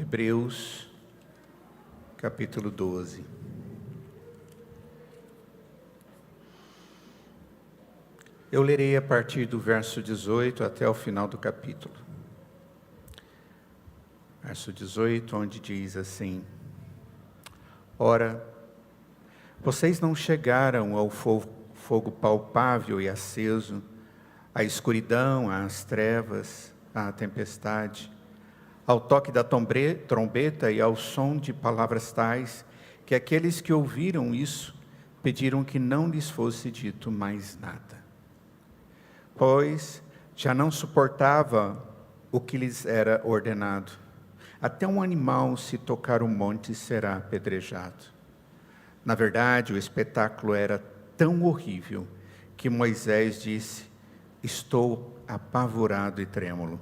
Hebreus, capítulo 12. Eu lerei a partir do verso 18 até o final do capítulo. Verso 18, onde diz assim: Ora, vocês não chegaram ao fogo palpável e aceso, à escuridão, às trevas, à tempestade, ao toque da trombeta e ao som de palavras tais, que aqueles que ouviram isso pediram que não lhes fosse dito mais nada. Pois já não suportava o que lhes era ordenado. Até um animal, se tocar o monte, será apedrejado. Na verdade, o espetáculo era tão horrível que Moisés disse: estou apavorado e trêmulo.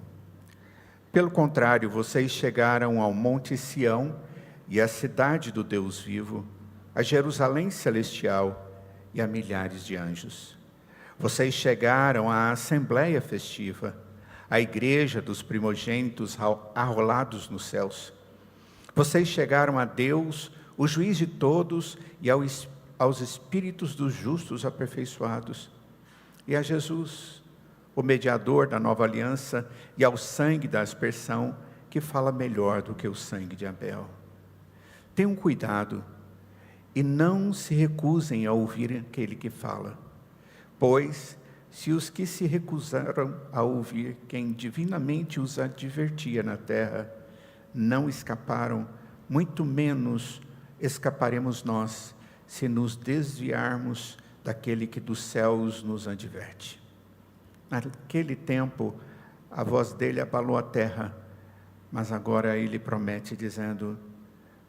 Pelo contrário, vocês chegaram ao Monte Sião e à cidade do Deus vivo, a Jerusalém celestial e a milhares de anjos. Vocês chegaram à assembleia festiva, à igreja dos primogênitos arrolados nos céus. Vocês chegaram a Deus, o juiz de todos, e aos espíritos dos justos aperfeiçoados, e a Jesus, o mediador da nova aliança, e ao sangue da aspersão, que fala melhor do que o sangue de Abel. Tenham cuidado e não se recusem a ouvir aquele que fala, pois se os que se recusaram a ouvir quem divinamente os advertia na terra não escaparam, muito menos escaparemos nós, se nos desviarmos daquele que dos céus nos adverte. Naquele tempo, a voz dele abalou a terra, mas agora ele promete, dizendo: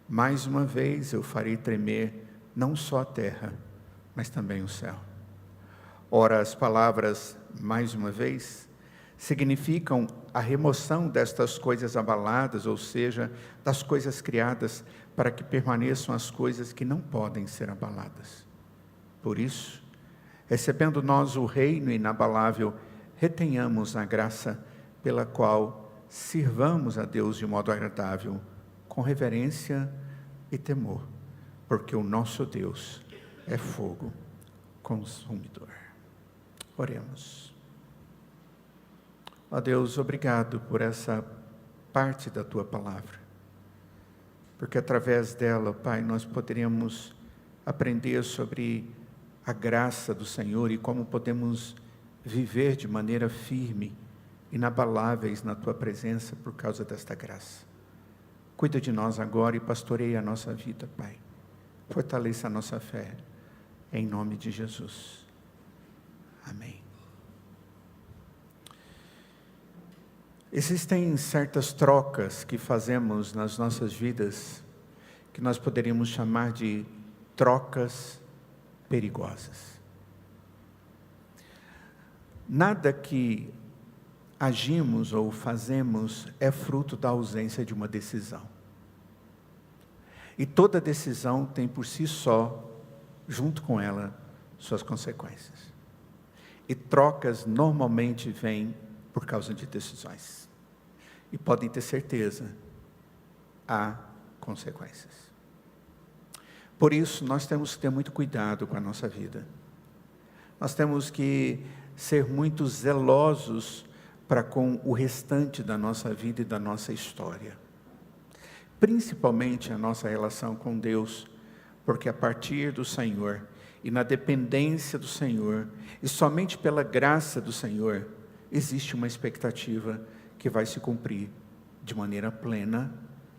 mais uma vez eu farei tremer, não só a terra, mas também o céu. Ora, as palavras, mais uma vez, significam a remoção destas coisas abaladas, ou seja, das coisas criadas, para que permaneçam as coisas que não podem ser abaladas. Por isso, recebendo nós o reino inabalável, retenhamos a graça pela qual sirvamos a Deus de modo agradável, com reverência e temor, porque o nosso Deus é fogo consumidor. Oremos. Ó Deus, obrigado por essa parte da Tua palavra, porque através dela, Pai, nós poderíamos aprender sobre a graça do Senhor e como podemos viver de maneira firme, inabaláveis na Tua presença por causa desta graça. Cuida de nós agora e pastoreia a nossa vida, Pai. Fortaleça a nossa fé, em nome de Jesus. Amém. Existem certas trocas que fazemos nas nossas vidas, que nós poderíamos chamar de trocas perigosas. Nada que agimos ou fazemos é fruto da ausência de uma decisão. E toda decisão tem por si só, junto com ela, suas consequências. E trocas normalmente vêm por causa de decisões. E podem ter certeza, há consequências. Por isso, nós temos que ter muito cuidado com a nossa vida. Nós temos que ser muito zelosos para com o restante da nossa vida e da nossa história. Principalmente a nossa relação com Deus, porque a partir do Senhor e na dependência do Senhor, e somente pela graça do Senhor, existe uma expectativa que vai se cumprir de maneira plena,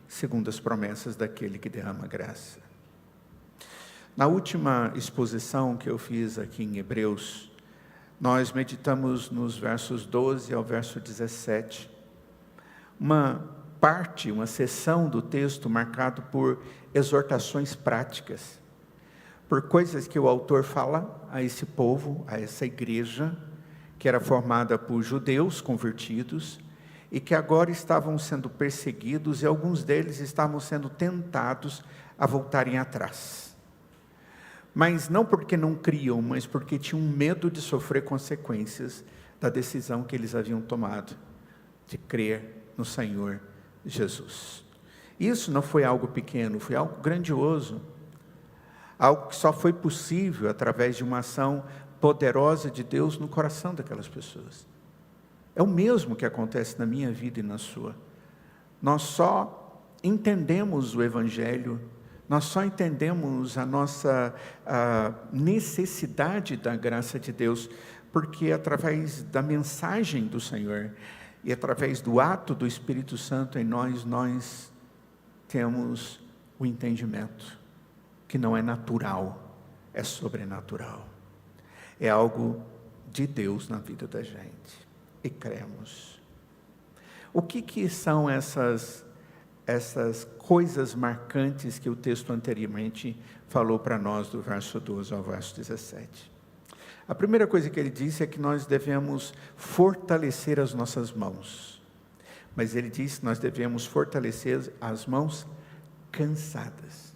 segundo as promessas daquele que derrama graça. Na última exposição que eu fiz aqui em Hebreus, nós meditamos nos versos 12 ao verso 17, uma seção do texto marcado por exortações práticas, por coisas que o autor fala a esse povo, a essa igreja, que era formada por judeus convertidos, e que agora estavam sendo perseguidos, e alguns deles estavam sendo tentados a voltarem atrás. Mas não porque não criam, mas porque tinham medo de sofrer consequências da decisão que eles haviam tomado, de crer no Senhor Jesus. Isso não foi algo pequeno, foi algo grandioso. Algo que só foi possível através de uma ação poderosa de Deus no coração daquelas pessoas. É o mesmo que acontece na minha vida e na sua. Nós só entendemos o Evangelho, nós só entendemos a nossa necessidade da graça de Deus, porque através da mensagem do Senhor e através do ato do Espírito Santo em nós temos o entendimento que não é natural, é sobrenatural. É algo de Deus na vida da gente. E cremos. O que são essas coisas marcantes que o texto anteriormente falou para nós, do verso 12 ao verso 17? A primeira coisa que ele disse é que nós devemos fortalecer as nossas mãos. Mas ele diz que nós devemos fortalecer as mãos cansadas,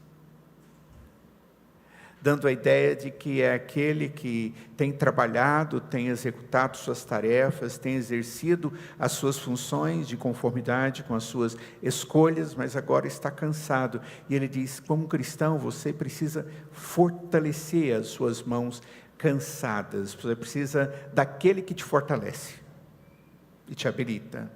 dando a ideia de que é aquele que tem trabalhado, tem executado suas tarefas, tem exercido as suas funções de conformidade com as suas escolhas, mas agora está cansado. E ele diz, como cristão, você precisa fortalecer as suas mãos cansadas, você precisa daquele que te fortalece e te habilita.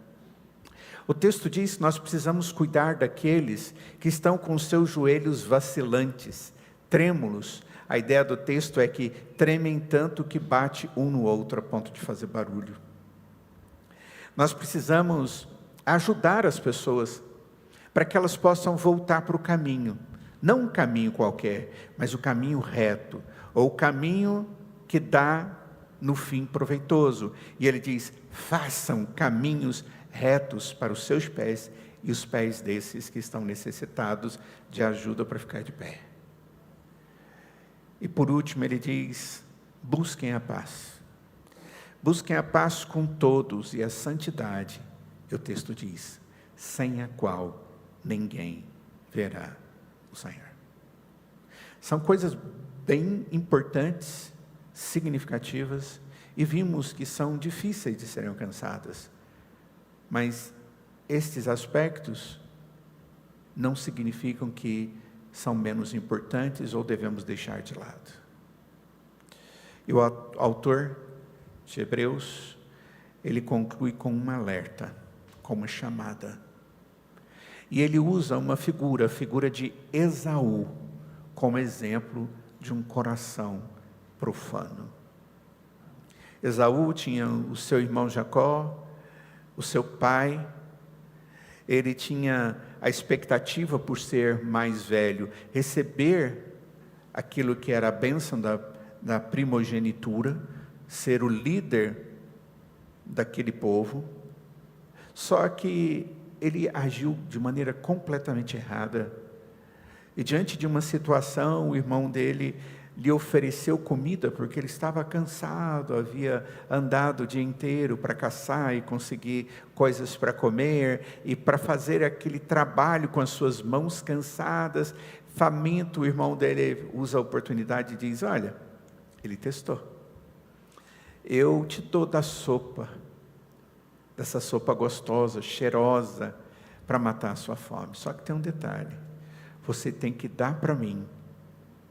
O texto diz que nós precisamos cuidar daqueles que estão com os seus joelhos vacilantes, trêmulos. A ideia do texto é que tremem tanto que bate um no outro a ponto de fazer barulho. Nós precisamos ajudar as pessoas para que elas possam voltar para o caminho, não um caminho qualquer, mas o caminho reto, ou o caminho que dá no fim proveitoso. E ele diz, façam caminhos retos para os seus pés e os pés desses que estão necessitados de ajuda para ficar de pé. E por último ele diz, busquem a paz. Busquem a paz com todos e a santidade, o texto diz, sem a qual ninguém verá o Senhor. São coisas bem importantes, significativas, e vimos que são difíceis de serem alcançadas. Mas estes aspectos não significam que são menos importantes ou devemos deixar de lado. E o autor de Hebreus, ele conclui com um alerta, com uma chamada. E ele usa uma figura, a figura de Esaú, como exemplo de um coração profano. Esaú tinha o seu irmão Jacó, o seu pai. Ele tinha a expectativa, por ser mais velho, receber aquilo que era a bênção da primogenitura, ser o líder daquele povo. Só que ele agiu de maneira completamente errada. E diante de uma situação, o irmão dele lhe ofereceu comida, porque ele estava cansado, havia andado o dia inteiro para caçar e conseguir coisas para comer, e para fazer aquele trabalho com as suas mãos cansadas, faminto. O irmão dele usa a oportunidade e diz, olha, ele testou, eu te dou da sopa, dessa sopa gostosa, cheirosa, para matar a sua fome. Só que tem um detalhe, você tem que dar para mim,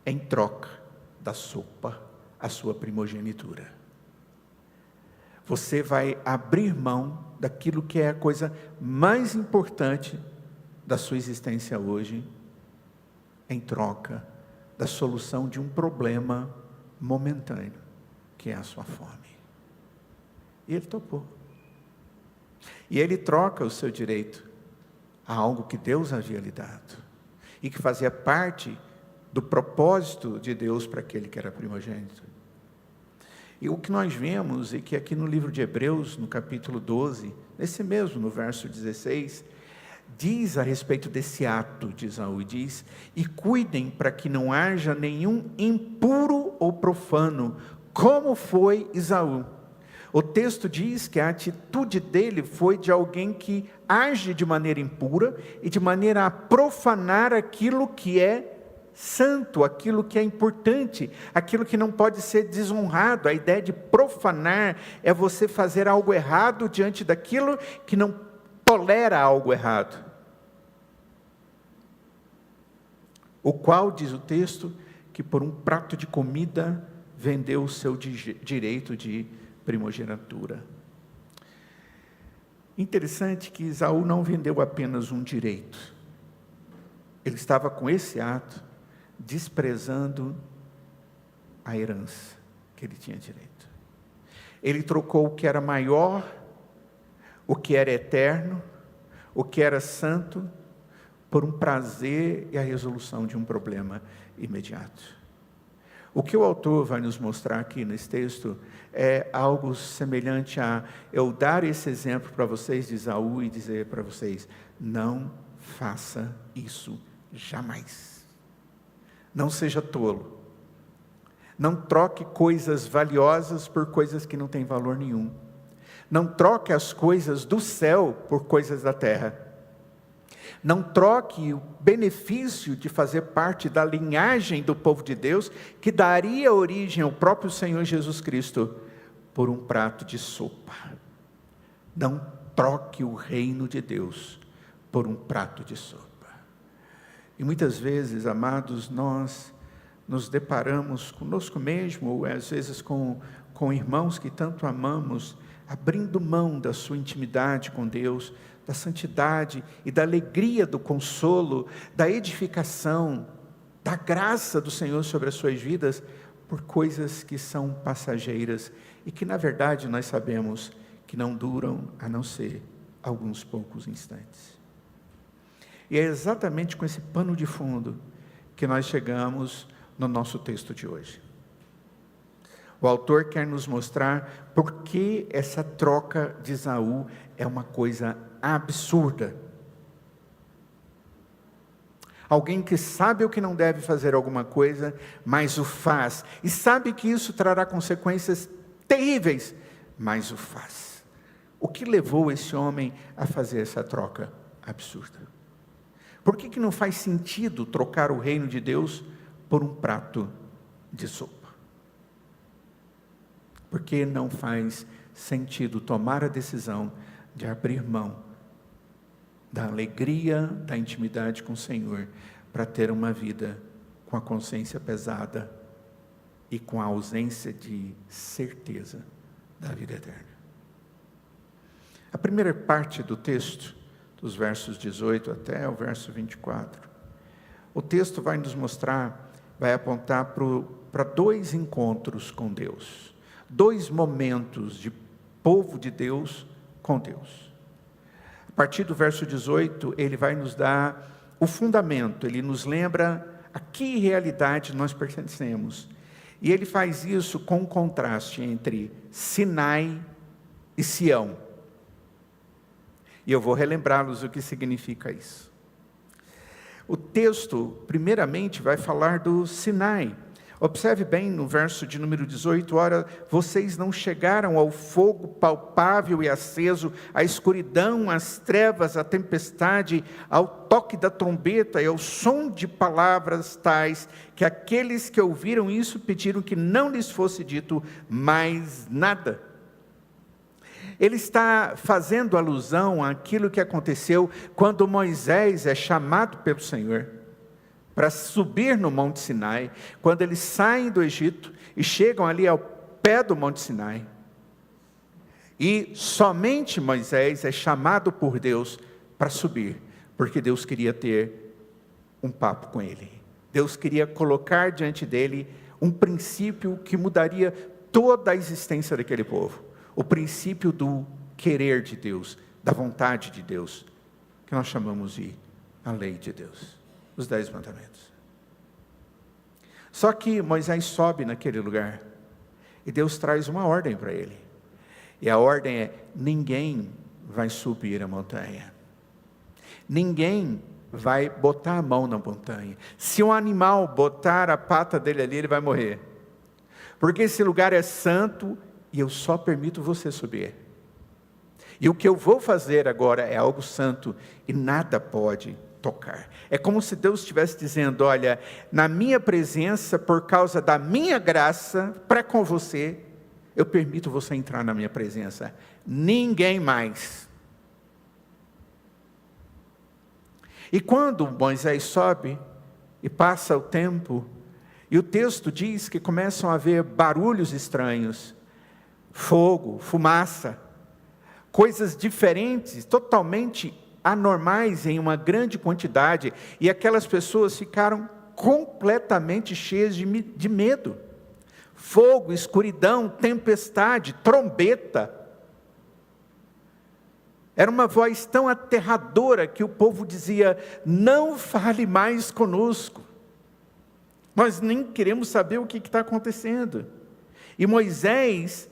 em troca da sopa, a sua primogenitura. Você vai abrir mão daquilo que é a coisa mais importante da sua existência hoje, em troca da solução de um problema momentâneo, que é a sua fome. E ele topou. E ele troca o seu direito a algo que Deus havia lhe dado, e que fazia parte do propósito de Deus para aquele que era primogênito. E o que nós vemos é que aqui no livro de Hebreus, no capítulo 12, nesse mesmo, no verso 16, diz a respeito desse ato de Esaú, diz, e cuidem para que não haja nenhum impuro ou profano, como foi Esaú. O texto diz que a atitude dele foi de alguém que age de maneira impura e de maneira a profanar aquilo que é santo, aquilo que é importante, aquilo que não pode ser desonrado. A ideia de profanar é você fazer algo errado diante daquilo que não tolera algo errado. o qual, diz o texto, que por um prato de comida vendeu o seu direito de primogenitura. Interessante que Esaú não vendeu apenas um direito. Ele estava com esse ato desprezando a herança que ele tinha direito. Ele trocou o que era maior, o que era eterno, o que era santo, por um prazer e a resolução de um problema imediato. O que o autor vai nos mostrar aqui nesse texto é algo semelhante a eu dar esse exemplo para vocês de Esaú e dizer para vocês: não faça isso jamais. Não seja tolo. Não troque coisas valiosas por coisas que não têm valor nenhum. Não troque as coisas do céu por coisas da terra. Não troque o benefício de fazer parte da linhagem do povo de Deus, que daria origem ao próprio Senhor Jesus Cristo, por um prato de sopa. Não troque o reino de Deus por um prato de sopa. E muitas vezes, amados, nós nos deparamos conosco mesmo, ou às vezes com irmãos que tanto amamos, abrindo mão da sua intimidade com Deus, da santidade e da alegria do consolo, da edificação, da graça do Senhor sobre as suas vidas, por coisas que são passageiras e que na verdade nós sabemos que não duram a não ser alguns poucos instantes. E é exatamente com esse pano de fundo que nós chegamos no nosso texto de hoje. O autor quer nos mostrar por que essa troca de Esaú é uma coisa absurda. Alguém que sabe o que não deve fazer alguma coisa, mas o faz, e sabe que isso trará consequências terríveis, mas o faz. O que levou esse homem a fazer essa troca absurda? Por que não faz sentido trocar o reino de Deus por um prato de sopa? Porque não faz sentido tomar a decisão de abrir mão da alegria, da intimidade com o Senhor, para ter uma vida com a consciência pesada e com a ausência de certeza da vida eterna. A primeira parte do texto, dos versos 18 até o verso 24, o texto vai nos mostrar, vai apontar para dois encontros com Deus. Dois momentos de povo de Deus com Deus. A partir do verso 18, ele vai nos dar o fundamento, ele nos lembra a que realidade nós pertencemos. E ele faz isso com um contraste entre Sinai e Sião. E eu vou relembrá-los o que significa isso. O texto, primeiramente, vai falar do Sinai. Observe bem no verso de número 18, ora, vocês não chegaram ao fogo palpável e aceso, à escuridão, às trevas, à tempestade, ao toque da trombeta e ao som de palavras tais, que aqueles que ouviram isso pediram que não lhes fosse dito mais nada. Ele está fazendo alusão àquilo que aconteceu quando Moisés é chamado pelo Senhor para subir no Monte Sinai, quando eles saem do Egito e chegam ali ao pé do Monte Sinai. E somente Moisés é chamado por Deus para subir, porque Deus queria ter um papo com ele. Deus queria colocar diante dele um princípio que mudaria toda a existência daquele povo. O princípio do querer de Deus, da vontade de Deus, que nós chamamos de a lei de Deus. Os 10 mandamentos. Só que Moisés sobe naquele lugar e Deus traz uma ordem para ele. E a ordem é: ninguém vai subir a montanha. Ninguém vai botar a mão na montanha. Se um animal botar a pata dele ali, ele vai morrer. Porque esse lugar é santo e eu só permito você subir. E o que eu vou fazer agora é algo santo e nada pode tocar. É como se Deus estivesse dizendo: olha, na minha presença, por causa da minha graça para com você, eu permito você entrar na minha presença. Ninguém mais. E quando Moisés sobe, E passa o tempo, e o texto diz que começam a haver barulhos estranhos, fogo, fumaça, coisas diferentes, totalmente anormais em uma grande quantidade, e aquelas pessoas ficaram completamente cheias de medo. Fogo, escuridão, tempestade, trombeta. Era uma voz tão aterradora que o povo dizia: não fale mais conosco, nós nem queremos saber o que está acontecendo. E Moisés,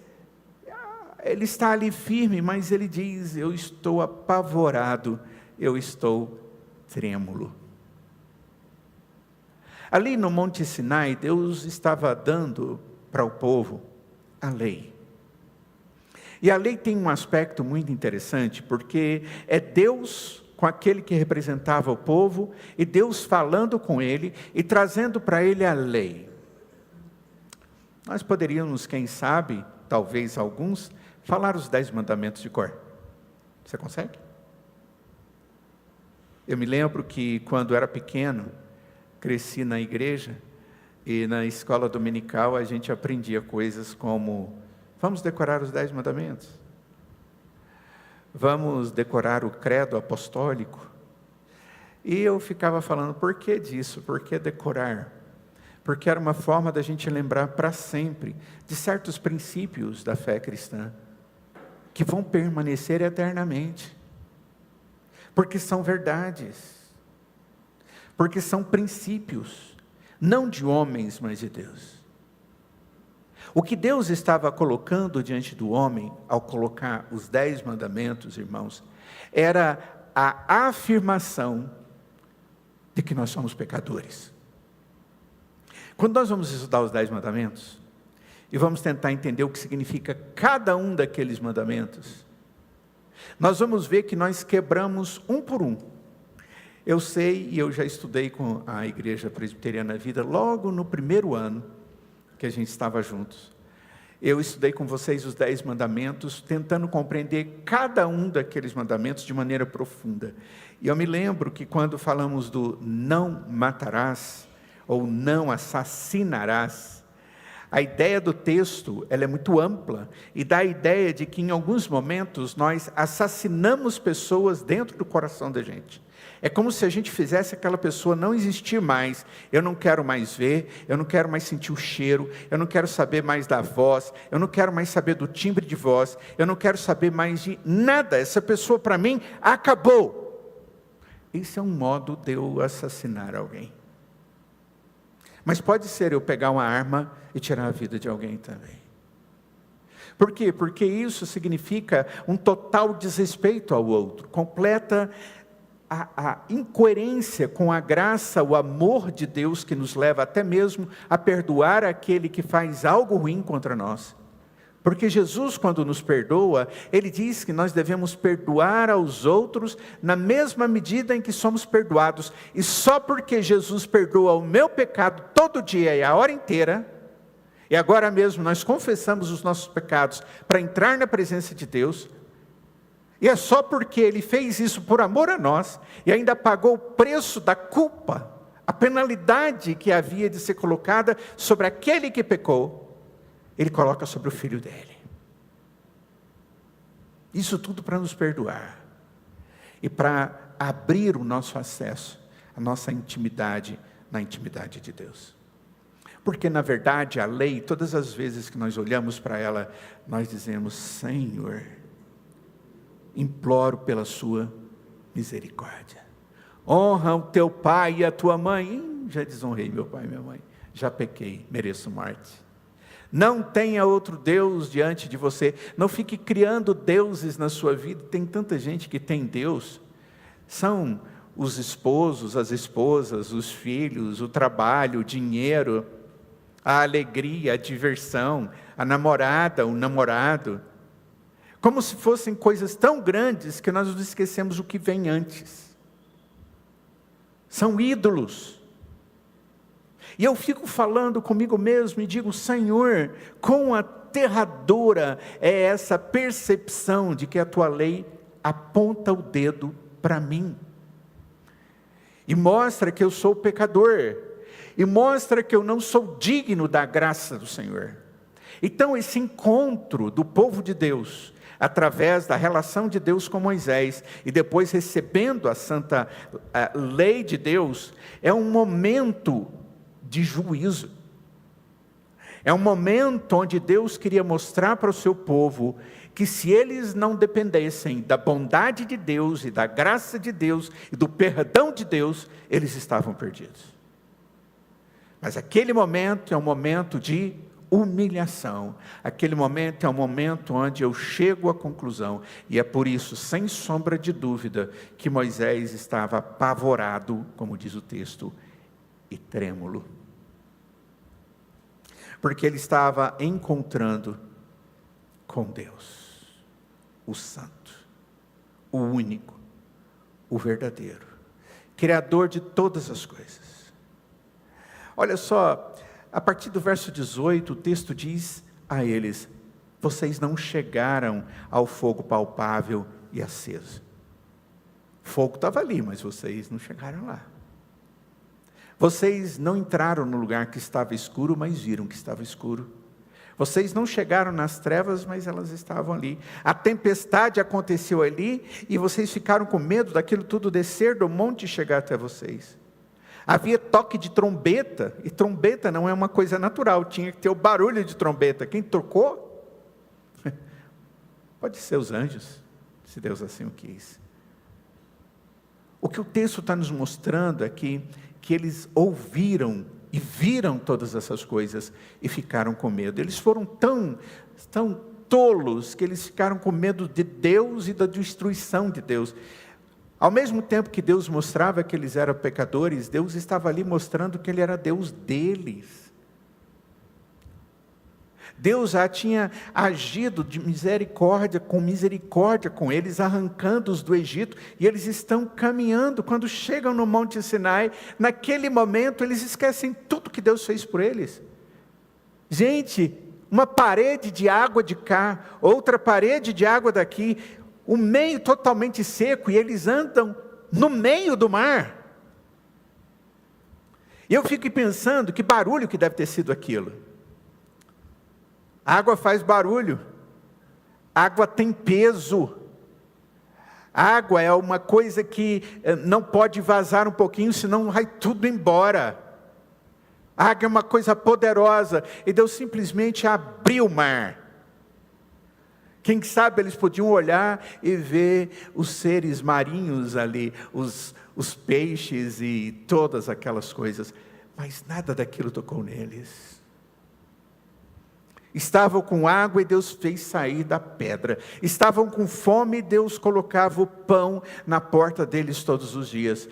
ele está ali firme, mas ele diz: eu estou apavorado, eu estou trêmulo. Ali no Monte Sinai, Deus estava dando para o povo a lei. E a lei tem um aspecto muito interessante, porque é Deus com aquele que representava o povo, e Deus falando com ele, e trazendo para ele a lei. Nós poderíamos, quem sabe, talvez alguns, falar os 10 mandamentos de cor. Você consegue? Eu me lembro que quando era pequeno, cresci na igreja, e na escola dominical a gente aprendia coisas como: vamos decorar os 10 mandamentos, vamos decorar o credo apostólico. E eu ficava falando: por que disso? Por que decorar? Porque era uma forma da gente lembrar para sempre de certos princípios da fé cristã, que vão permanecer eternamente, porque são verdades, porque são princípios, não de homens, mas de Deus. O que Deus estava colocando diante do homem, ao colocar os 10 mandamentos, irmãos, era a afirmação de que nós somos pecadores. Quando nós vamos estudar os 10 mandamentos, e vamos tentar entender o que significa cada um daqueles mandamentos, nós vamos ver que nós quebramos um por um. Eu sei, e eu já estudei com a Igreja Presbiteriana Vida, logo no primeiro ano que a gente estava juntos. Eu estudei com vocês os 10 mandamentos, tentando compreender cada um daqueles mandamentos de maneira profunda. E eu me lembro que quando falamos do não matarás, ou não assassinarás, a ideia do texto, ela é muito ampla, e dá a ideia de que em alguns momentos nós assassinamos pessoas dentro do coração da gente. É como se a gente fizesse aquela pessoa não existir mais. Eu não quero mais ver, eu não quero mais sentir o cheiro, eu não quero saber mais da voz, eu não quero mais saber do timbre de voz, eu não quero saber mais de nada. Essa pessoa para mim acabou. Esse é um modo de eu assassinar alguém. Mas pode ser eu pegar uma arma e tirar a vida de alguém também. Por quê? Porque isso significa um total desrespeito ao outro, completa a incoerência com a graça, o amor de Deus que nos leva até mesmo a perdoar aquele que faz algo ruim contra nós. Porque Jesus, quando nos perdoa, Ele diz que nós devemos perdoar aos outros na mesma medida em que somos perdoados. E só porque Jesus perdoa o meu pecado todo dia e a hora inteira, e agora mesmo nós confessamos os nossos pecados para entrar na presença de Deus, e é só porque Ele fez isso por amor a nós, e ainda pagou o preço da culpa, a penalidade que havia de ser colocada sobre aquele que pecou, Ele coloca sobre o Filho dele. Isso tudo para nos perdoar, e para abrir o nosso acesso, a nossa intimidade, na intimidade de Deus. Porque na verdade a lei, todas as vezes que nós olhamos para ela, nós dizemos: Senhor, imploro pela sua misericórdia. Honra o teu pai e a tua mãe. Já desonrei meu pai e minha mãe, já pequei, mereço morte. Não tenha outro Deus diante de você. Não fique criando deuses na sua vida. Tem tanta gente que tem Deus. São os esposos, as esposas, os filhos, o trabalho, o dinheiro, a alegria, a diversão, a namorada, o namorado. Como se fossem coisas tão grandes que nós nos esquecemos o que vem antes. São ídolos. E eu fico falando comigo mesmo e digo: Senhor, quão aterradora é essa percepção de que a tua lei aponta o dedo para mim. e mostra que eu sou pecador, e mostra que eu não sou digno da graça do Senhor. Então esse encontro do povo de Deus, através da relação de Deus com Moisés, e depois recebendo a santa lei de Deus, é um momento de juízo. É um momento onde Deus queria mostrar para o seu povo que se eles não dependessem da bondade de Deus e da graça de Deus e do perdão de Deus, eles estavam perdidos. Mas aquele momento é um momento de humilhação. Aquele momento é um momento onde eu chego à conclusão, e é por isso, sem sombra de dúvida, que Moisés estava apavorado, como diz o texto, e trêmulo. Porque ele estava encontrando com Deus, o Santo, o único, o verdadeiro, Criador de todas as coisas. Olha só, a partir do verso 18, o texto diz a eles: vocês não chegaram ao fogo palpável e aceso. O fogo estava ali, mas vocês não chegaram lá. Vocês não entraram no lugar que estava escuro, mas viram que estava escuro. Vocês não chegaram nas trevas, mas elas estavam ali. A tempestade aconteceu ali, e vocês ficaram com medo daquilo tudo descer do monte e chegar até vocês. Havia toque de trombeta, e trombeta não é uma coisa natural, tinha que ter o barulho de trombeta. Quem tocou? Pode ser os anjos, se Deus assim o quis. O que o texto está nos mostrando é que eles ouviram e viram todas essas coisas e ficaram com medo. Eles foram tão tolos que eles ficaram com medo de Deus e da destruição de Deus. Ao mesmo tempo que Deus mostrava que eles eram pecadores, Deus estava ali mostrando que Ele era Deus deles. Deus já tinha agido de misericórdia com eles, arrancando-os do Egito, e eles estão caminhando. Quando chegam no Monte Sinai, naquele momento eles esquecem tudo que Deus fez por eles. Gente, uma parede de água de cá, outra parede de água daqui, o meio totalmente seco, e eles andam no meio do mar. E eu fico pensando que barulho que deve ter sido aquilo. A água faz barulho, a água tem peso, a água é uma coisa que não pode vazar um pouquinho, senão vai tudo embora. A água é uma coisa poderosa, e Deus simplesmente abriu o mar. Quem sabe eles podiam olhar e ver os seres marinhos ali, os peixes e todas aquelas coisas, mas nada daquilo tocou neles. Estavam com água e Deus fez sair da pedra. Estavam com fome e Deus colocava o pão na porta deles todos os dias.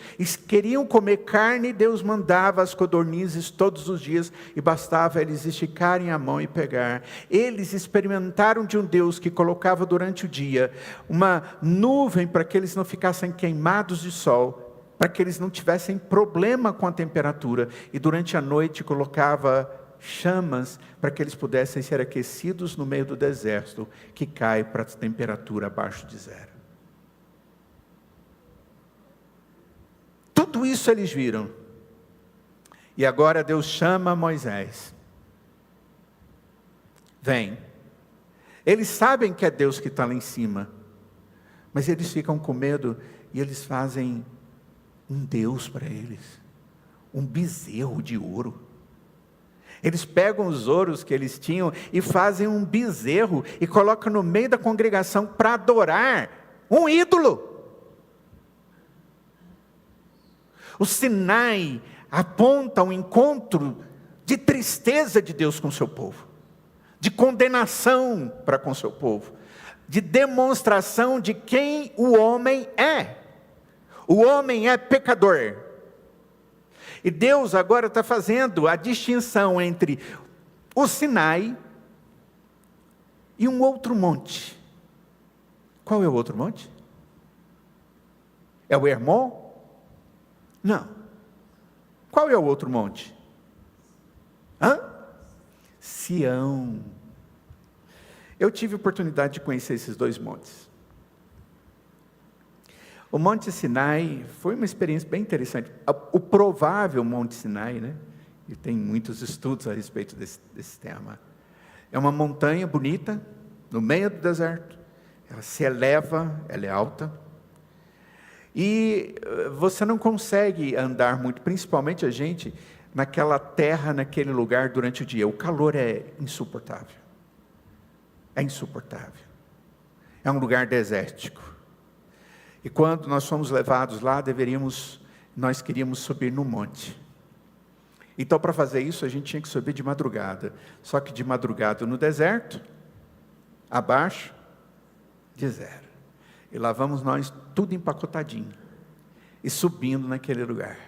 Queriam comer carne e Deus mandava as codornizes todos os dias, e bastava eles esticarem a mão e pegar. Eles experimentaram de um Deus que colocava durante o dia uma nuvem para que eles não ficassem queimados de sol, para que eles não tivessem problema com a temperatura, e durante a noite colocava chamas para que eles pudessem ser aquecidos no meio do deserto, que cai para a temperatura abaixo de zero. Tudo isso eles viram. E agora Deus chama Moisés. Vem. Eles sabem que é Deus que está lá em cima, mas eles ficam com medo, e eles fazem um Deus para eles, um bezerro de ouro. Eles pegam os ouros que eles tinham e fazem um bezerro e colocam no meio da congregação para adorar um ídolo. O Sinai aponta um encontro de tristeza de Deus com o seu povo, de condenação para com o seu povo, de demonstração de quem o homem é. O homem é pecador. E Deus agora está fazendo a distinção entre o Sinai e um outro monte. Qual é o outro monte? É o Hermon? Não. Qual é o outro monte? Sião. Eu tive a oportunidade de conhecer esses dois montes. O Monte Sinai foi uma experiência bem interessante. O provável Monte Sinai, né? E tem muitos estudos a respeito desse tema. É uma montanha bonita, no meio do deserto. Ela se eleva, ela é alta. E você não consegue andar muito, principalmente a gente, naquela terra, naquele lugar durante o dia. O calor é insuportável. É insuportável. É um lugar desértico. E quando nós fomos levados lá, nós queríamos subir no monte. Então, para fazer isso, a gente tinha que subir de madrugada. Só que de madrugada no deserto, abaixo de zero. E lá vamos nós, tudo empacotadinho. E subindo naquele lugar.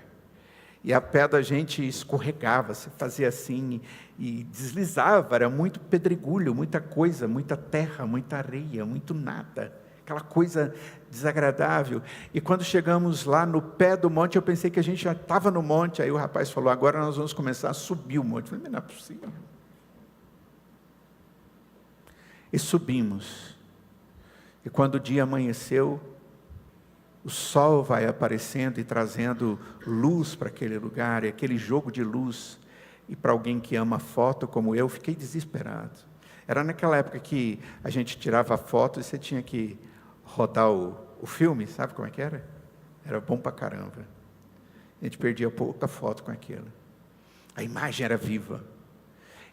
E a pé da gente escorregava, se fazia assim, e deslizava. Era muito pedregulho, muita coisa, muita terra, muita areia, muito nada. Aquela coisa desagradável. E quando chegamos lá no pé do monte, eu pensei que a gente já estava no monte. Aí o rapaz falou, agora nós vamos começar a subir o monte. Eu falei, mas não é possível. E subimos. E quando o dia amanheceu, o sol vai aparecendo e trazendo luz para aquele lugar, e aquele jogo de luz. E para alguém que ama foto como eu, fiquei desesperado. Era naquela época que a gente tirava foto e você tinha que rodar o filme, sabe como é que era? Era bom pra caramba. A gente perdia pouca foto com aquilo. A imagem era viva.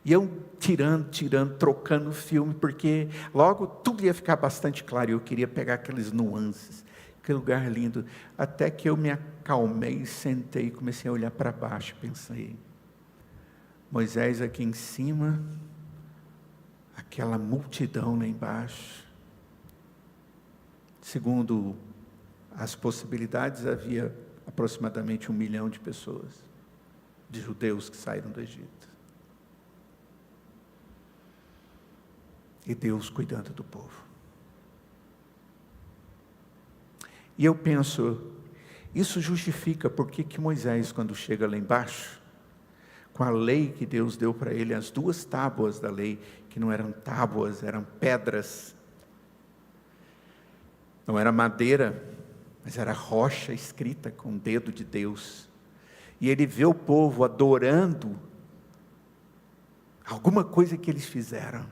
E eu tirando, trocando o filme, porque logo tudo ia ficar bastante claro. E eu queria pegar aqueles nuances, aquele lugar lindo. Até que eu me acalmei, sentei e comecei a olhar para baixo. Pensei, Moisés aqui em cima, aquela multidão lá embaixo. Segundo as possibilidades, havia aproximadamente 1 milhão de pessoas, de judeus que saíram do Egito. E Deus cuidando do povo. E eu penso, isso justifica porque que Moisés, quando chega lá embaixo, com a lei que Deus deu para ele, as 2 tábuas da lei, que não eram tábuas, eram pedras, não era madeira, mas era rocha escrita com o dedo de Deus. E ele vê o povo adorando alguma coisa que eles fizeram.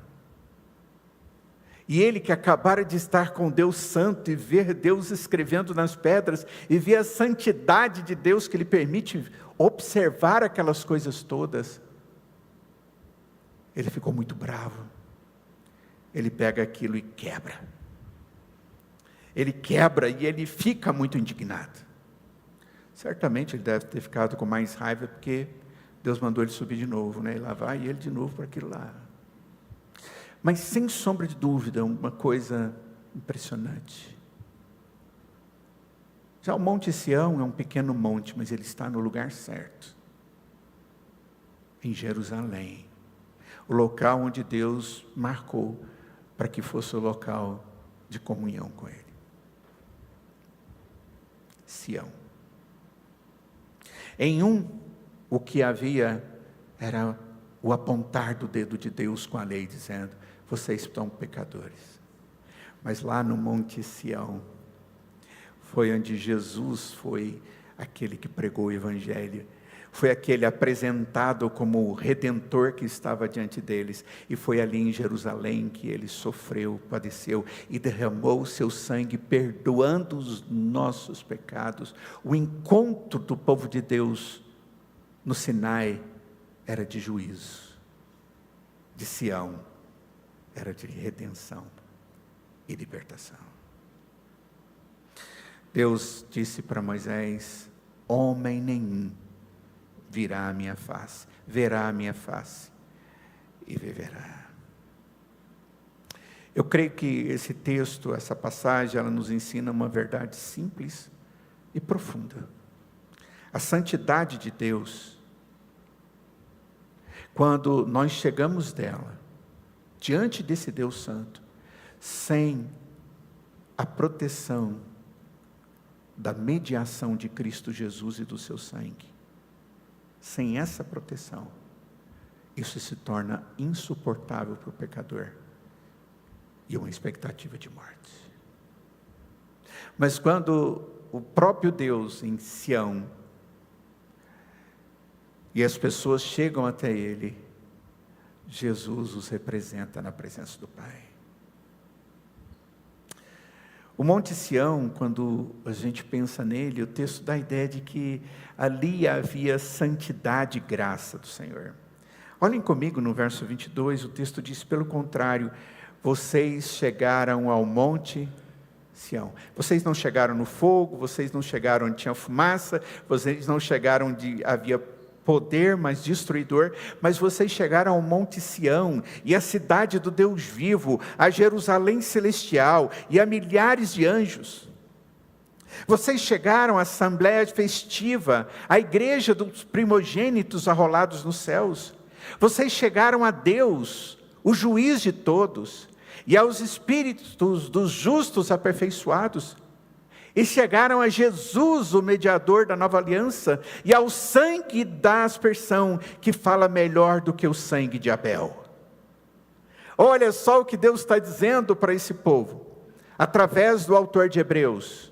E ele que acabara de estar com Deus Santo e ver Deus escrevendo nas pedras, e ver a santidade de Deus que lhe permite observar aquelas coisas todas, ele ficou muito bravo. Ele pega aquilo e quebra. Ele quebra e ele fica muito indignado. Certamente ele deve ter ficado com mais raiva, porque Deus mandou ele subir de novo, né? E lá vai ele de novo para aquilo lá. Mas sem sombra de dúvida, uma coisa impressionante. Já o Monte Sião é um pequeno monte, mas ele está no lugar certo. Em Jerusalém. O local onde Deus marcou para que fosse o local de comunhão com Ele. Sião. Em o que havia era o apontar do dedo de Deus com a lei, dizendo, vocês são pecadores. Mas lá no Monte Sião, foi onde Jesus foi aquele que pregou o Evangelho, foi aquele apresentado como o Redentor que estava diante deles, e foi ali em Jerusalém que ele sofreu, padeceu, e derramou o seu sangue, perdoando os nossos pecados. O encontro do povo de Deus no Sinai era de juízo, de Sião era de redenção e libertação. Deus disse para Moisés, homem nenhum verá a minha face e viverá. Eu creio que esse texto, essa passagem, ela nos ensina uma verdade simples e profunda. A santidade de Deus, quando nós chegamos dela, diante desse Deus Santo, sem a proteção da mediação de Cristo Jesus e do seu sangue, sem essa proteção, isso se torna insuportável para o pecador, e uma expectativa de morte. Mas quando o próprio Deus em Sião, e as pessoas chegam até Ele, Jesus os representa na presença do Pai. O Monte Sião, quando a gente pensa nele, o texto dá a ideia de que ali havia santidade e graça do Senhor. Olhem comigo no verso 22, o texto diz, pelo contrário, vocês chegaram ao Monte Sião. Vocês não chegaram no fogo, vocês não chegaram onde tinha fumaça, vocês não chegaram onde havia poder, mas destruidor, mas vocês chegaram ao Monte Sião, e à cidade do Deus vivo, a Jerusalém celestial, e a milhares de anjos. Vocês chegaram à assembléia festiva, à igreja dos primogênitos arrolados nos céus. Vocês chegaram a Deus, o juiz de todos, e aos espíritos dos justos aperfeiçoados, e chegaram a Jesus, o mediador da nova aliança, e ao sangue da aspersão, que fala melhor do que o sangue de Abel. Olha só o que Deus está dizendo para esse povo, através do autor de Hebreus.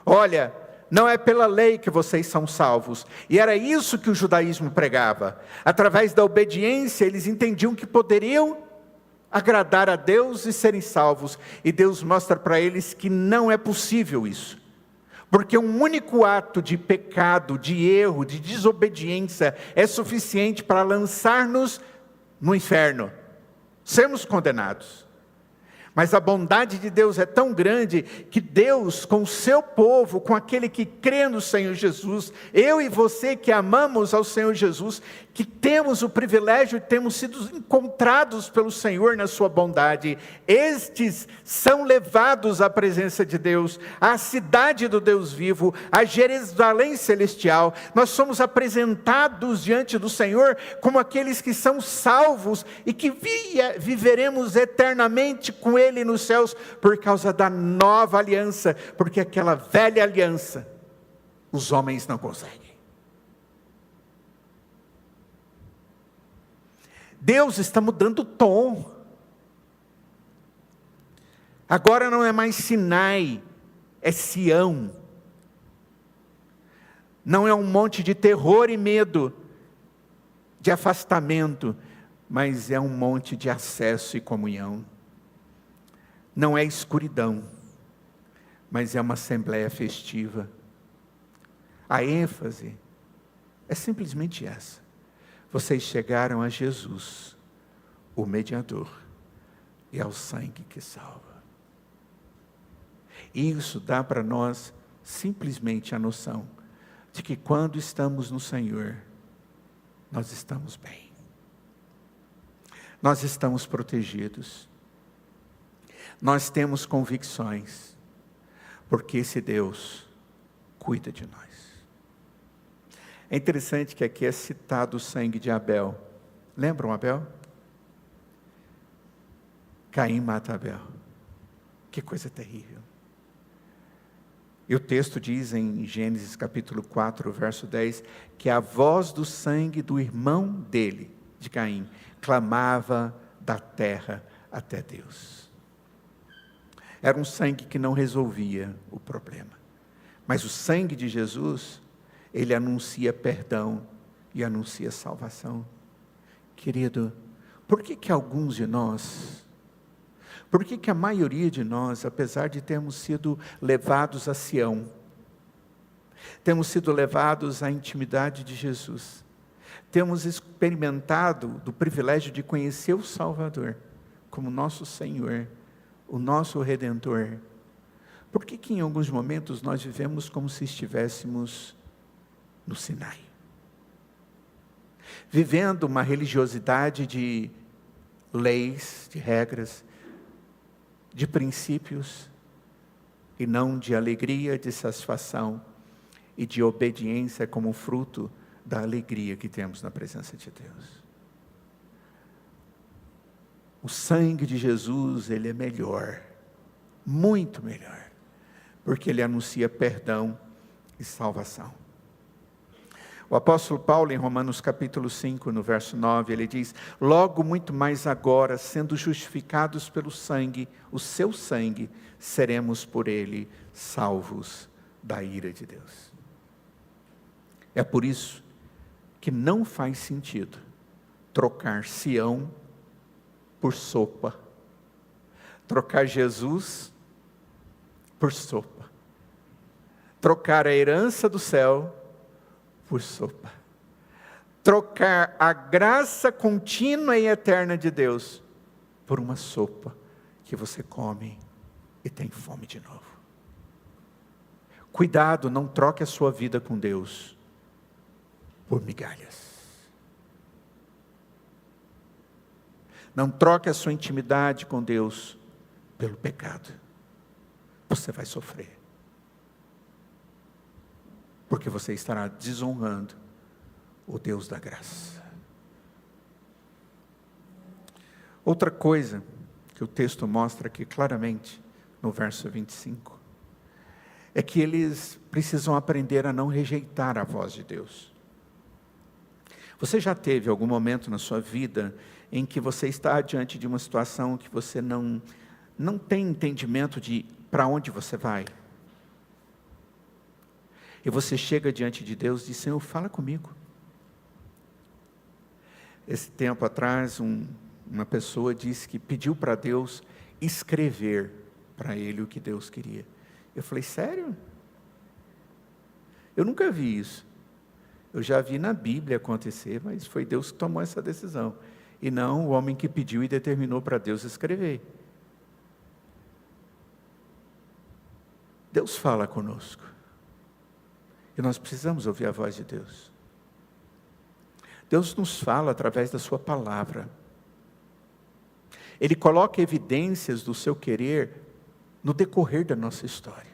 Olha, não é pela lei que vocês são salvos, e era isso que o judaísmo pregava. Através da obediência, eles entendiam que poderiam agradar a Deus e serem salvos, e Deus mostra para eles que não é possível isso. Porque um único ato de pecado, de erro, de desobediência é suficiente para lançar-nos no inferno, sermos condenados. Mas a bondade de Deus é tão grande que Deus, com o seu povo, com aquele que crê no Senhor Jesus, eu e você que amamos ao Senhor Jesus, que temos o privilégio de termos sido encontrados pelo Senhor na sua bondade, estes são levados à presença de Deus, à cidade do Deus vivo, à Jerusalém celestial. Nós somos apresentados diante do Senhor como aqueles que são salvos e que viveremos eternamente com Ele nos céus por causa da nova aliança, porque aquela velha aliança os homens não conseguem. Deus está mudando o tom. Agora não é mais Sinai, é Sião. Não é um monte de terror e medo, de afastamento, mas é um monte de acesso e comunhão. Não é escuridão, mas é uma assembleia festiva. A ênfase é simplesmente essa. Vocês chegaram a Jesus, o mediador, e ao sangue que salva. E isso dá para nós simplesmente a noção de que quando estamos no Senhor, nós estamos bem. Nós estamos protegidos. Nós temos convicções, porque esse Deus cuida de nós. É interessante que aqui é citado o sangue de Abel. Lembram Abel? Caim mata Abel. Que coisa terrível. E o texto diz em Gênesis capítulo 4, verso 10, que a voz do sangue do irmão dele, de Caim, clamava da terra até Deus. Era um sangue que não resolvia o problema. Mas o sangue de Jesus, ele anuncia perdão e anuncia salvação. Querido, por que alguns de nós, por que a maioria de nós, apesar de termos sido levados a Sião, temos sido levados à intimidade de Jesus, temos experimentado do privilégio de conhecer o Salvador como nosso Senhor, o nosso Redentor, por que em alguns momentos nós vivemos como se estivéssemos no Sinai, vivendo uma religiosidade de leis, de regras, de princípios, e não de alegria, de satisfação e de obediência como fruto da alegria que temos na presença de Deus. O sangue de Jesus, ele é melhor, muito melhor, porque ele anuncia perdão e salvação. O apóstolo Paulo, em Romanos capítulo 5, no verso 9, ele diz: logo muito mais agora, sendo justificados pelo sangue, o seu sangue, seremos por ele salvos da ira de Deus. É por isso que não faz sentido trocar Sião por sopa, trocar Jesus por sopa, trocar a herança do céu por sopa, trocar a graça contínua e eterna de Deus por uma sopa que você come e tem fome de novo. Cuidado, não troque a sua vida com Deus por migalhas. Não troque a sua intimidade com Deus pelo pecado. Você vai sofrer. Porque você estará desonrando o Deus da graça. Outra coisa que o texto mostra aqui claramente, no verso 25, é que eles precisam aprender a não rejeitar a voz de Deus. Você já teve algum momento na sua vida em que você está diante de uma situação que você não tem entendimento de para onde você vai? E você chega diante de Deus e diz: Senhor, fala comigo. Esse tempo atrás, uma pessoa disse que pediu para Deus escrever para ele o que Deus queria. Eu falei: sério? Eu nunca vi isso. Eu já vi na Bíblia acontecer, mas foi Deus que tomou essa decisão. E não o homem que pediu e determinou para Deus escrever. Deus fala conosco. E nós precisamos ouvir a voz de Deus. Deus nos fala através da sua palavra. Ele coloca evidências do seu querer no decorrer da nossa história.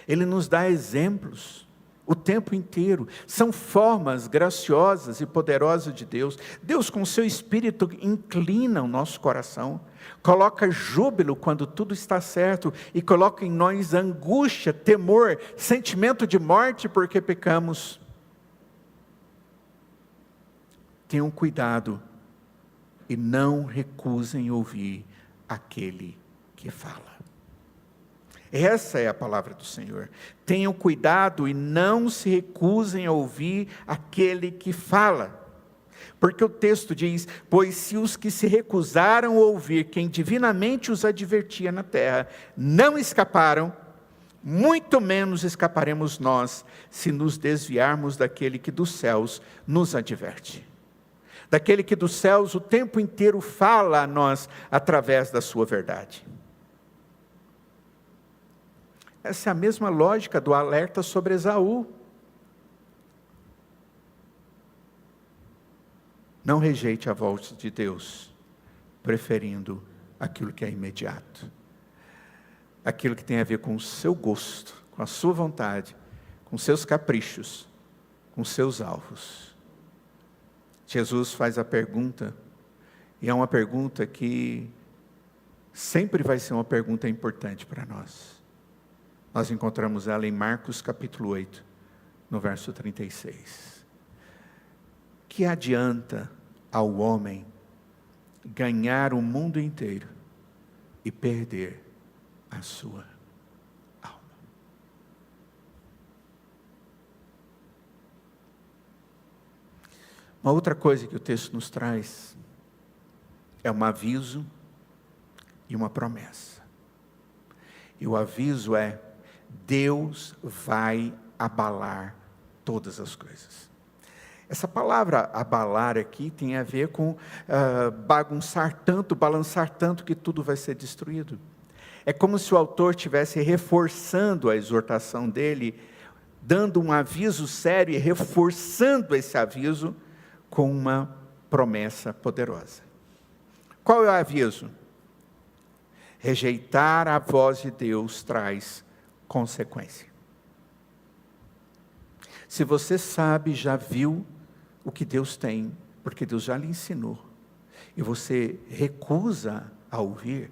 Ele nos dá exemplos o tempo inteiro. São formas graciosas e poderosas de Deus. Deus, com o seu Espírito, inclina o nosso coração, coloca júbilo quando tudo está certo e coloca em nós angústia, temor, sentimento de morte porque pecamos. Tenham cuidado e não recusem ouvir aquele que fala. Essa é a palavra do Senhor. Tenham cuidado e não se recusem a ouvir aquele que fala. Porque o texto diz: pois se os que se recusaram a ouvir quem divinamente os advertia na terra não escaparam, muito menos escaparemos nós, se nos desviarmos daquele que dos céus nos adverte. Daquele que dos céus o tempo inteiro fala a nós através da sua verdade. Essa é a mesma lógica do alerta sobre Esaú. Não rejeite a voz de Deus, preferindo aquilo que é imediato. Aquilo que tem a ver com o seu gosto, com a sua vontade, com seus caprichos, com seus alvos. Jesus faz a pergunta, e é uma pergunta que sempre vai ser uma pergunta importante para nós. Nós encontramos ela em Marcos capítulo 8, no verso 36. Que adianta ao homem ganhar o mundo inteiro e perder a sua alma? Uma outra coisa que o texto nos traz é um aviso e uma promessa. E o aviso é: Deus vai abalar todas as coisas. Essa palavra abalar aqui tem a ver com bagunçar tanto, balançar tanto que tudo vai ser destruído. É como se o autor estivesse reforçando a exortação dele, dando um aviso sério e reforçando esse aviso com uma promessa poderosa. Qual é o aviso? Rejeitar a voz de Deus traz consequência. Se você sabe, já viu o que Deus tem, porque Deus já lhe ensinou, e você recusa a ouvir,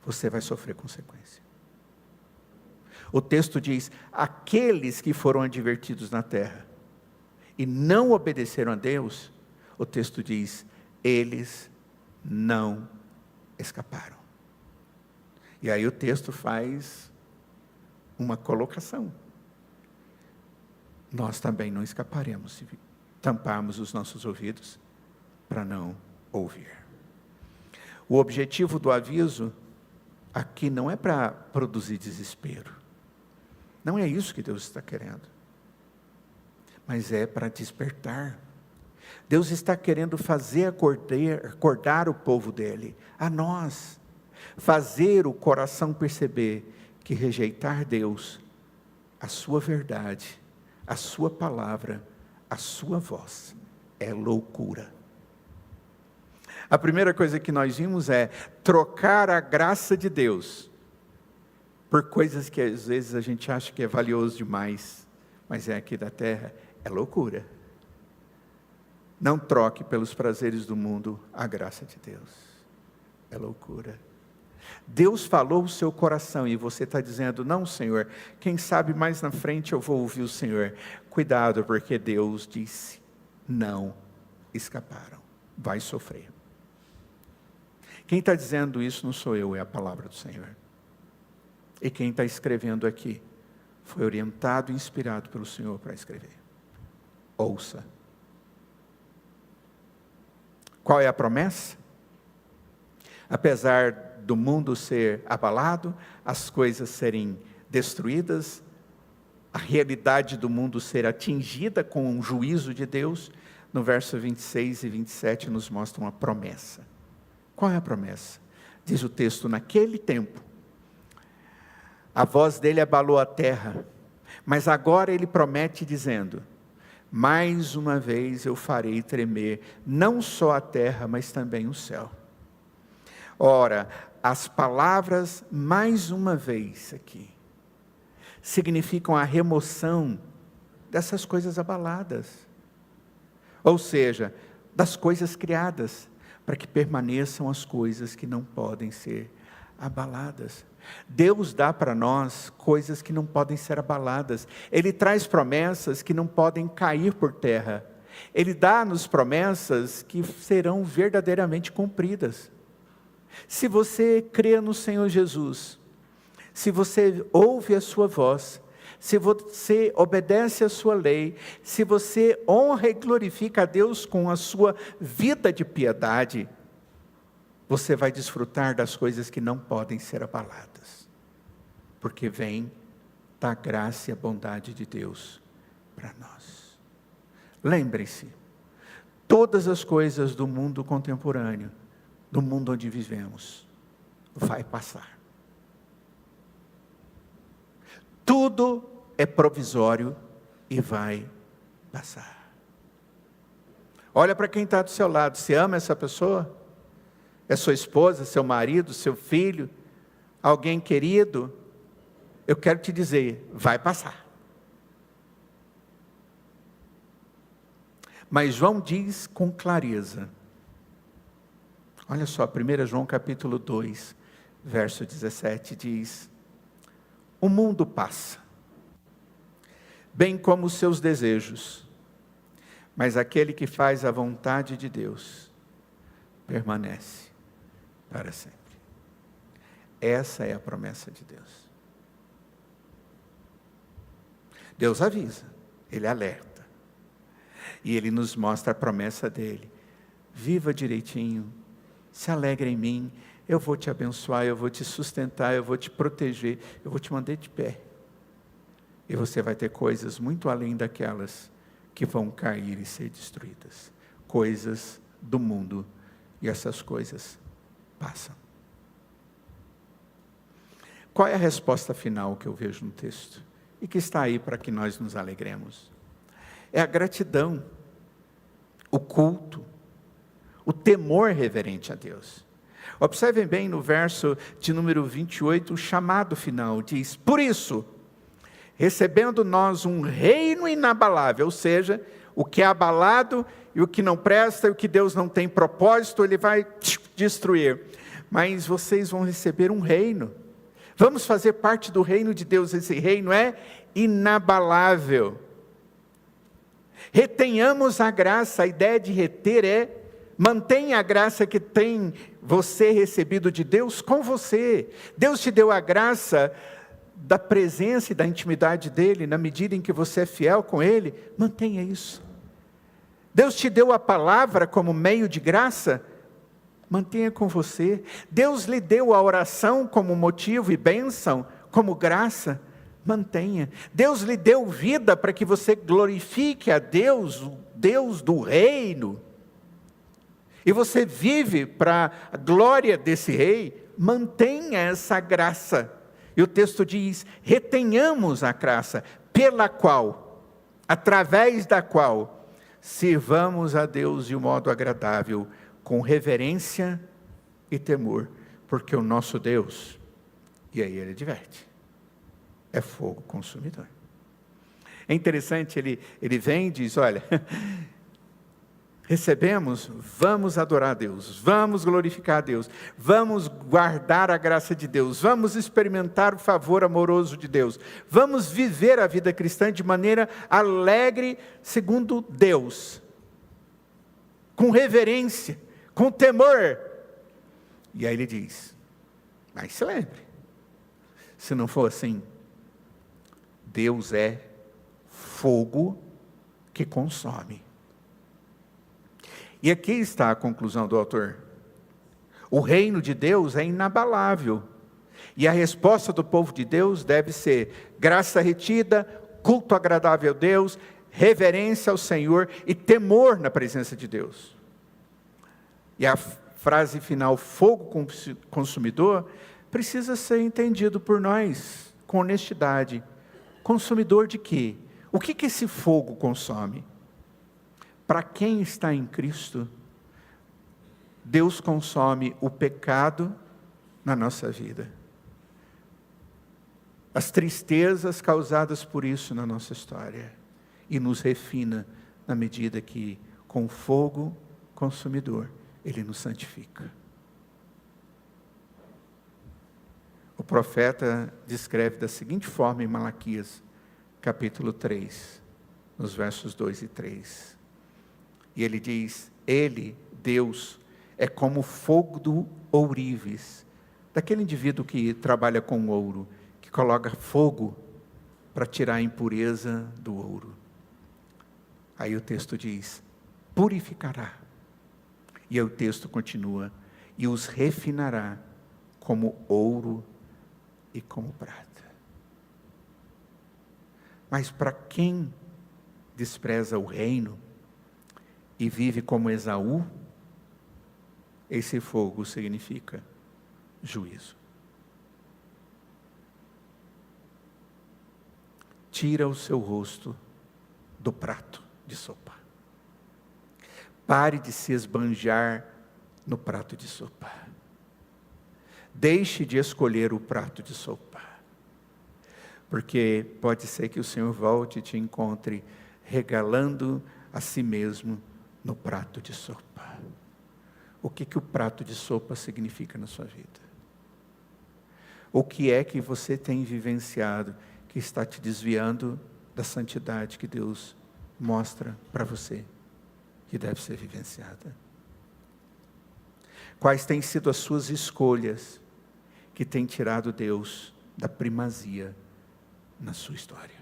você vai sofrer consequência. O texto diz: aqueles que foram advertidos na terra e não obedeceram a Deus, o texto diz, eles não escaparam. E aí o texto faz uma colocação. Nós também não escaparemos se tamparmos os nossos ouvidos para não ouvir. O objetivo do aviso aqui não é para produzir desespero. Não é isso que Deus está querendo. Mas é para despertar. Deus está querendo fazer acordar o povo dele, a nós. Fazer o coração perceber que rejeitar Deus, a sua verdade, a sua palavra, a sua voz, é loucura. A primeira coisa que nós vimos é trocar a graça de Deus por coisas que às vezes a gente acha que é valioso demais, mas é aqui da terra, é loucura. Não troque pelos prazeres do mundo a graça de Deus, é loucura. Deus falou o seu coração e você está dizendo, não Senhor, quem sabe mais na frente eu vou ouvir o Senhor. Cuidado, porque Deus disse, não escaparam, vai sofrer. Quem está dizendo isso não sou eu, é a palavra do Senhor. E quem está escrevendo aqui, foi orientado e inspirado pelo Senhor para escrever. Ouça. Qual é a promessa? Apesar do mundo ser abalado, as coisas serem destruídas, a realidade do mundo ser atingida com o juízo de Deus, no verso 26 e 27 nos mostra uma promessa. Qual é a promessa? Diz o texto, naquele tempo, a voz dele abalou a terra, mas agora ele promete dizendo, mais uma vez eu farei tremer, não só a terra, mas também o céu. Ora, as palavras, mais uma vez aqui, significam a remoção dessas coisas abaladas. Ou seja, das coisas criadas, para que permaneçam as coisas que não podem ser abaladas. Deus dá para nós coisas que não podem ser abaladas. Ele traz promessas que não podem cair por terra. Ele dá-nos promessas que serão verdadeiramente cumpridas. Se você crê no Senhor Jesus, se você ouve a sua voz, se você obedece a sua lei, se você honra e glorifica a Deus com a sua vida de piedade, você vai desfrutar das coisas que não podem ser abaladas, porque vem da graça e a bondade de Deus para nós. Lembre-se, todas as coisas do mundo contemporâneo, do mundo onde vivemos, vai passar. Tudo é provisório e vai passar. Olha para quem está do seu lado, você ama essa pessoa? É sua esposa, seu marido, seu filho, alguém querido? Eu quero te dizer, vai passar. Mas João diz com clareza, olha só, 1 João capítulo 2, verso 17, diz, o mundo passa, bem como os seus desejos, mas aquele que faz a vontade de Deus, permanece para sempre. Essa é a promessa de Deus. Deus avisa, Ele alerta, e Ele nos mostra a promessa dEle, viva direitinho, se alegre em mim, eu vou te abençoar, eu vou te sustentar, eu vou te proteger, eu vou te manter de pé. E você vai ter coisas muito além daquelas que vão cair e ser destruídas. Coisas do mundo, e essas coisas passam. Qual é a resposta final que eu vejo no texto? E que está aí para que nós nos alegremos? É a gratidão, o culto, o temor reverente a Deus. Observem bem no verso de número 28, o chamado final diz, por isso, recebendo nós um reino inabalável, ou seja, o que é abalado e o que não presta, e o que Deus não tem propósito, Ele vai destruir. Mas vocês vão receber um reino, Vamos fazer parte do reino de Deus. Esse reino é inabalável. Retenhamos a graça. A ideia de reter é: mantenha a graça que tem você recebido de Deus com você. Deus te deu a graça da presença e da intimidade dEle, na medida em que você é fiel com Ele, mantenha isso. Deus te deu a palavra como meio de graça, mantenha com você. Deus lhe deu a oração como motivo e bênção, como graça, mantenha. Deus lhe deu vida para que você glorifique a Deus, o Deus do reino, e você vive para a glória desse rei, mantenha essa graça. E o texto diz: retenhamos a graça, pela qual, através da qual, sirvamos a Deus de um modo agradável, com reverência e temor, porque o nosso Deus, e aí ele adverte, é fogo consumidor. É interessante, ele vem e diz: olha, recebemos, vamos adorar a Deus, vamos glorificar a Deus, vamos guardar a graça de Deus, vamos experimentar o favor amoroso de Deus, vamos viver a vida cristã de maneira alegre, segundo Deus, com reverência, com temor. E aí ele diz: mas se lembre, se não for assim, Deus é fogo que consome. E aqui está a conclusão do autor. O reino de Deus é inabalável. E a resposta do povo de Deus deve ser graça retida, culto agradável a Deus, reverência ao Senhor e temor na presença de Deus. E a frase final, fogo consumidor, precisa ser entendido por nós com honestidade. Consumidor de quê? O que esse fogo consome? Para quem está em Cristo, Deus consome o pecado na nossa vida, as tristezas causadas por isso na nossa história, e nos refina na medida que, com fogo consumidor, Ele nos santifica. O profeta descreve da seguinte forma em Malaquias, capítulo 3, nos versos 2 e 3. E ele diz: Ele, Deus, é como fogo do ourives, daquele indivíduo que trabalha com ouro, que coloca fogo para tirar a impureza do ouro. Aí o texto diz: purificará. E aí o texto continua: e os refinará como ouro e como prata. Mas para quem despreza o reino e vive como Esaú, esse fogo significa juízo. Tira o seu rosto do prato de sopa. Pare de se esbanjar no prato de sopa. Deixe de escolher o prato de sopa. Porque pode ser que o Senhor volte e te encontre regalando a si mesmo no prato de sopa. O que o prato de sopa significa na sua vida? O que é que você tem vivenciado que está te desviando da santidade que Deus mostra para você, que deve ser vivenciada? Quais têm sido as suas escolhas que têm tirado Deus da primazia na sua história?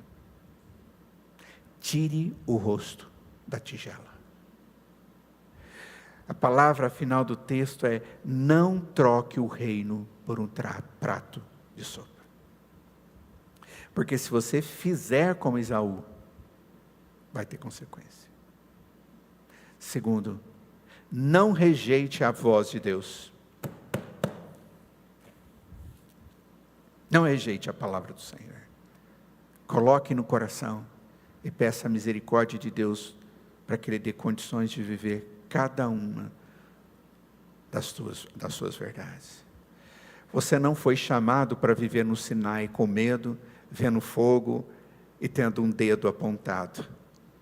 Tire o rosto da tigela. A palavra final do texto é: não troque o reino por um prato de sopa. Porque se você fizer como Esaú, vai ter consequência. Segundo, não rejeite a voz de Deus. Não rejeite a palavra do Senhor. Coloque no coração e peça a misericórdia de Deus para que Ele dê condições de viver cada uma das suas verdades. Você não foi chamado para viver no Sinai com medo, vendo fogo e tendo um dedo apontado.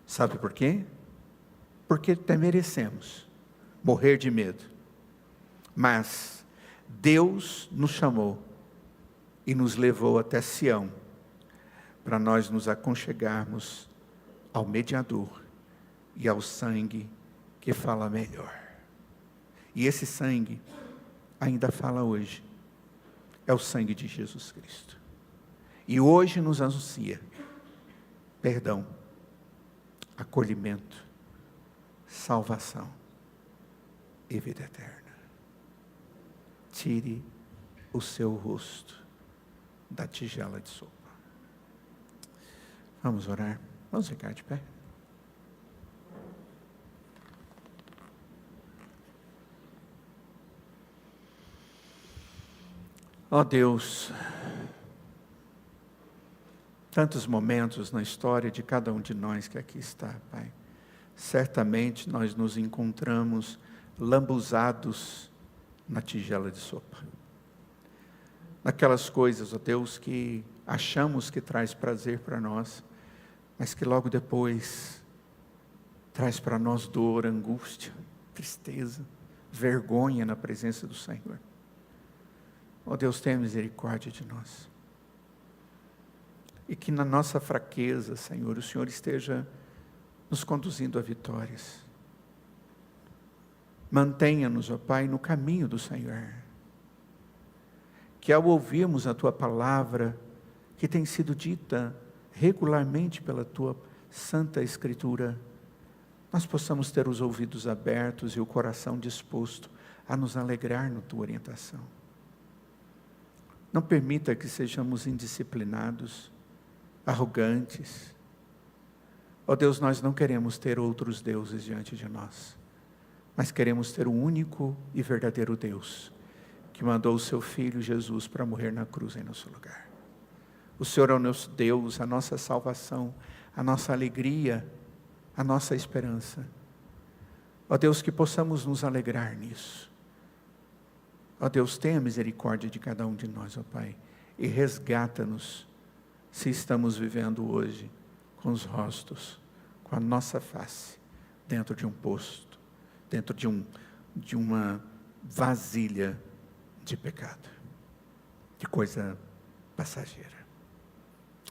Sabe por quê? Porque até merecemos morrer de medo. Mas Deus nos chamou e nos levou até Sião, para nós nos aconchegarmos ao mediador e ao sangue que fala melhor. E esse sangue ainda fala hoje. É o sangue de Jesus Cristo. E hoje nos anuncia perdão, acolhimento, salvação e vida eterna. Tire o seu rosto da tigela de sopa. Vamos orar? Vamos ficar de pé? Ó Deus, tantos momentos na história de cada um de nós que aqui está, Pai. Certamente nós nos encontramos lambuzados na tigela de sopa. Naquelas coisas, ó Deus, que achamos que traz prazer para nós, mas que logo depois traz para nós dor, angústia, tristeza, vergonha na presença do Senhor. Ó Deus, tenha misericórdia de nós. E que na nossa fraqueza, Senhor, o Senhor esteja nos conduzindo a vitórias. Mantenha-nos, ó Pai, no caminho do Senhor. Que ao ouvirmos a Tua palavra, que tem sido dita regularmente pela Tua Santa Escritura, nós possamos ter os ouvidos abertos e o coração disposto a nos alegrar na Tua orientação. Não permita que sejamos indisciplinados, arrogantes. Ó Deus, nós não queremos ter outros deuses diante de nós, mas queremos ter o único e verdadeiro Deus, que mandou o seu Filho Jesus para morrer na cruz em nosso lugar. O Senhor é o nosso Deus, a nossa salvação, a nossa alegria, a nossa esperança. Ó Deus, que possamos nos alegrar nisso. Ó Deus, tenha misericórdia de cada um de nós, ó Pai, e resgata-nos, se estamos vivendo hoje com os rostos, com a nossa face, dentro de um posto, dentro de uma vasilha de pecado, de coisa passageira.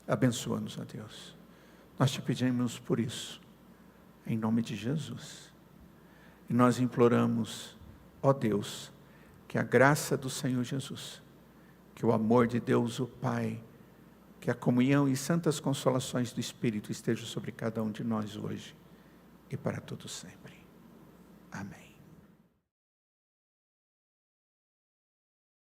Abençoa-nos, ó Deus. Nós te pedimos por isso, em nome de Jesus. E nós imploramos, ó Deus, que a graça do Senhor Jesus, que o amor de Deus o Pai, que a comunhão e santas consolações do Espírito estejam sobre cada um de nós hoje e para todos sempre. Amém.